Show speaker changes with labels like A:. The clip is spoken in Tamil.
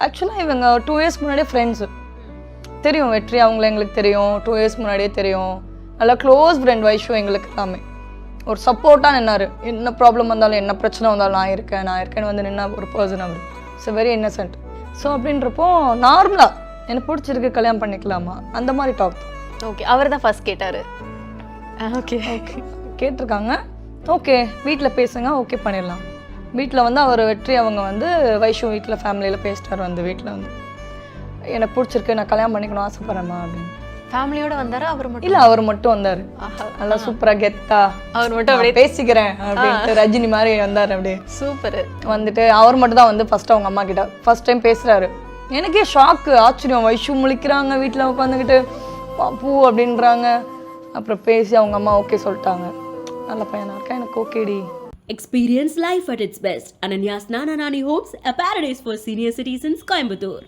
A: ஆக்சுவலாக இவங்க 2 இயர்ஸ் முன்னாடியே ஃப்ரெண்ட்ஸு தெரியும். வெற்றி அவங்கள எங்களுக்கு தெரியும். 2 இயர்ஸ் முன்னாடியே தெரியும். நல்லா க்ளோஸ் ஃப்ரெண்ட் வைஷு எங்களுக்கு எல்லாமே. ஒரு சப்போர்ட்டாக நின்னார். என்ன ப்ராப்ளம் வந்தாலும் என்ன பிரச்சனை வந்தாலும் நான் இருக்கேன்னு வந்து நின்ன ஒரு பர்சன் அவர். It's very innocent. ஸோ அப்படின்றப்போ நார்மலாக எனக்கு பிடிச்சிருக்கு கல்யாணம் பண்ணிக்கலாமா அந்த மாதிரி டாக்.
B: ஓகே, அவர் தான் ஃபர்ஸ்ட் கேட்டார். ஓகே
A: கேட்டிருக்காங்க. ஓகே வீட்டில் பேசுங்க, ஓகே பண்ணிடலாம். வீட்டில் வந்து அவர் வெற்றி அவங்க வந்து வைஷு வீட்டில் ஃபேமிலியில் பேசிட்டார். வந்து வீட்டில் வந்து எனக்கு பிடிச்சிருக்கு, நான் கல்யாணம் பண்ணிக்கணும் ஆசைப்பட்றேம்மா அப்படின்னு.
B: ஃபேமிலியோட வந்தாரா அவர் மட்டும்?
A: இல்லை, அவர் மட்டும் வந்தார். நல்லா சூப்பராக கெத்தா
B: அவர் மட்டும் அப்படியே
A: பேசிக்கிறேன் அப்படின்ட்டு ரஜினி மாதிரி வந்தார். அப்படியே
B: சூப்பர்.
A: வந்துட்டு அவர் மட்டும் தான் வந்து ஃபர்ஸ்ட் அவங்க அம்மா கிட்ட ஃபர்ஸ்ட் டைம் பேசுறாரு. எனக்கே ஷாக்கு, ஆச்சரியம். வைஷு முழிக்கிறாங்க வீட்டில் உட்காந்துக்கிட்டு, பூ அப்படின்றாங்க. அப்புறம் பேசி அவங்க அம்மா ஓகே சொல்லிட்டாங்க. நல்ல பையனா இருக்கா, எனக்கு ஓகேடி.
C: Experience life at its best. Ananya's Nana Nani Homes, a paradise for senior citizens, Coimbatore.